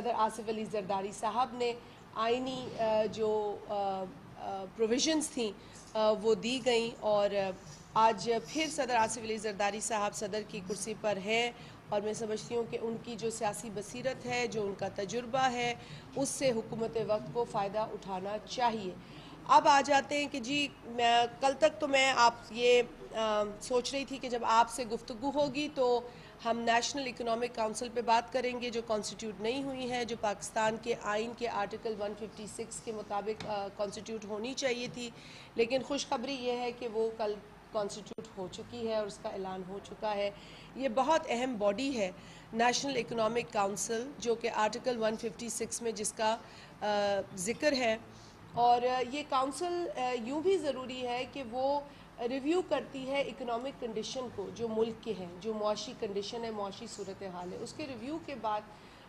सदर आसिफ अली जरदारी साहब ने आइनी जो प्रोविजंस थी वो दी गई और आज फिर सदर आसिफ अली जरदारी साहब सदर की कुर्सी पर है और मैं समझती हूँ कि उनकी जो सियासी बसीरत है, जो उनका तजुर्बा है, उससे हुकूमत वक्त को फ़ायदा उठाना चाहिए। अब आ जाते हैं कि जी कल तक तो मैं आप ये सोच रही थी कि जब आपसे गुफ्तगू होगी तो हम नेशनल इकोनॉमिक काउंसिल पे बात करेंगे जो कॉन्स्टिट्यूट नहीं हुई है, जो पाकिस्तान के आइन के आर्टिकल 156 के मुताबिक कॉन्स्टिट्यूट होनी चाहिए थी, लेकिन खुशखबरी ये है कि वो कल कॉन्स्टिट्यूट हो चुकी है और उसका ऐलान हो चुका है। ये बहुत अहम बॉडी है नेशनल इकोनॉमिक काउंसिल, जो कि आर्टिकल 156 में जिसका ज़िक्र है, और ये काउंसिल यूँ भी ज़रूरी है कि वो रिव्यू करती है इकोनॉमिक कंडीशन को जो मुल्क के हैं, जो मुआशी कंडीशन है, मुआशी सूरत हाल है, उसके रिव्यू के बाद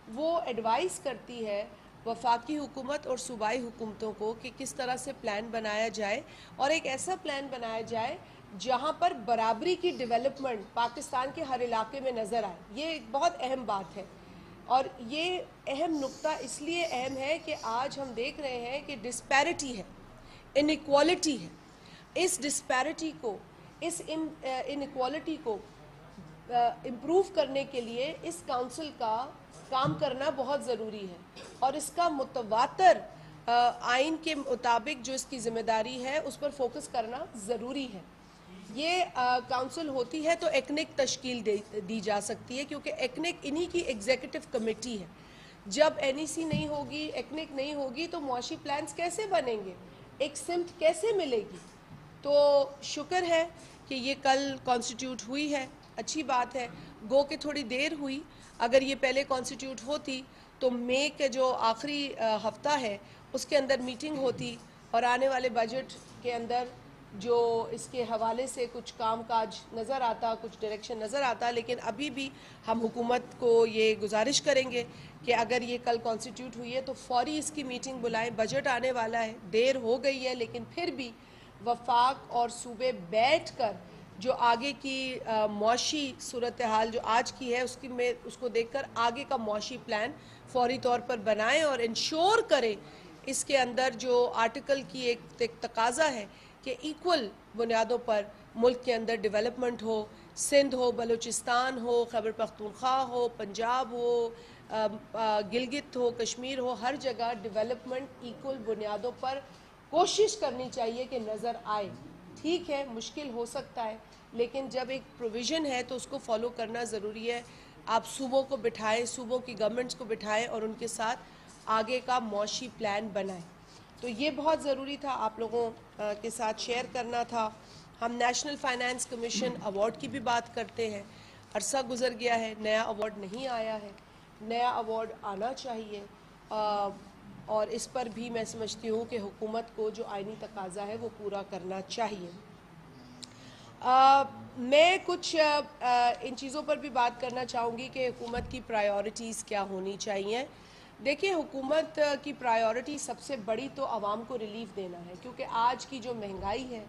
वो एडवाइस करती है वफाकी हुकूमत और सूबाई हुकूमतों को कि किस तरह से प्लान बनाया जाए और एक ऐसा प्लान बनाया जाए जहाँ पर बराबरी की डेवलपमेंट पाकिस्तान के हर इलाके में नज़र आए। ये एक बहुत अहम बात है और ये अहम नुक्ता इसलिए अहम है कि आज हम देख रहे हैं कि डिस्पैरिटी है, इनइक्वालिटी है। इस डिस्पैरिटी को, इस इनइक्वालिटी को इम्प्रूव करने के लिए इस काउंसिल का काम करना बहुत ज़रूरी है और इसका मुतवातर आइन के मुताबिक जो इसकी ज़िम्मेदारी है उस पर फोकस करना ज़रूरी है। ये काउंसिल होती है तो एक्निक तश्कील दी जा सकती है, क्योंकि एक्निक इन्हीं की एग्जीक्यूटिव कमेटी है। जब एनईसी नहीं होगी, एक्निक नहीं होगी तो मुआशी प्लान्स कैसे बनेंगे, एक सिमत कैसे मिलेगी। तो शुक्र है कि ये कल कॉन्स्टिट्यूट हुई है, अच्छी बात है। गो के थोड़ी देर हुई, अगर ये पहले कॉन्स्टिट्यूट होती तो मई के जो आखिरी हफ्ता है उसके अंदर मीटिंग होती और आने वाले बजट के अंदर जो इसके हवाले से कुछ काम काज नज़र आता, कुछ डायरेक्शन नज़र आता। लेकिन अभी भी हम हुकूमत को ये गुजारिश करेंगे कि अगर ये कल कॉन्स्टिट्यूट हुई है तो फौरी इसकी मीटिंग बुलाएं। बजट आने वाला है, देर हो गई है, लेकिन फिर भी वफाक और सूबे बैठ कर जो आगे की मुआशी सूरत हाल जो आज की है उसको देखकर आगे का मुआशी प्लान फौरी तौर पर बनाएं और इंश्योर करें इसके अंदर जो आर्टिकल की एक तकाजा है कि इक्वल बुनियादों पर मुल्क के अंदर डेवलपमेंट हो। सिंध हो, बलूचिस्तान हो, खैबर पख्तूनख्वा हो, पंजाब हो, गिलगित हो, कश्मीर हो, हर जगह डेवलपमेंट इक्वल बुनियादों पर कोशिश करनी चाहिए कि नज़र आए। ठीक है, मुश्किल हो सकता है, लेकिन जब एक प्रोविज़न है तो उसको फॉलो करना ज़रूरी है। आप सूबों को बिठाएं, सूबों की गवर्नमेंट्स को बिठाएं और उनके साथ आगे का मुआशी प्लान बनाएं। तो ये बहुत ज़रूरी था, आप लोगों के साथ शेयर करना था। हम नेशनल फाइनेंस कमीशन अवार्ड की भी बात करते हैं। अरसा गुजर गया है, नया अवार्ड नहीं आया है, नया अवार्ड आना चाहिए और इस पर भी मैं समझती हूँ कि हुकूमत को जो आइनी तकाजा है वो पूरा करना चाहिए। मैं कुछ इन चीज़ों पर भी बात करना चाहूँगी कि हुकूमत की प्रायोरिटीज़ क्या होनी चाहिए। देखिए, हुकूमत की प्रायोरिटी सबसे बड़ी तो आवाम को रिलीफ देना है, क्योंकि आज की जो महंगाई है,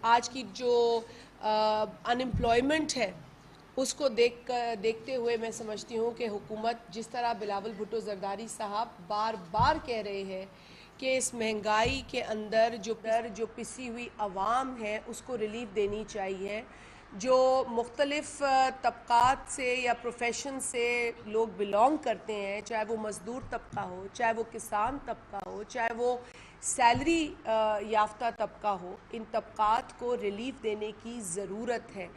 आज की जो अनएम्प्लॉयमेंट है, उसको देखते हुए मैं समझती हूँ कि हुकूमत, जिस तरह बिलावल भुट्टो जरदारी साहब बार बार कह रहे हैं कि इस महंगाई के अंदर जो पिसी हुई आवाम है उसको रिलीफ देनी चाहिए। जो मुख्तलिफ तबक़ात से या प्रोफेशन से लोग बिलोंग करते हैं, चाहे वो मज़दूर तबका हो, चाहे वो किसान तबका हो, चाहे वो सैलरी याफ्ता तबका हो, इन तबक़ात को रिलीफ देने की ज़रूरत है।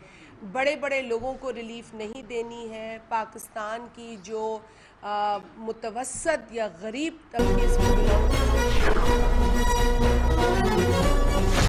बड़े बड़े लोगों को रिलीफ नहीं देनी है। पाकिस्तान की जो मुतवस्सत या गरीब तबके से बिलोंग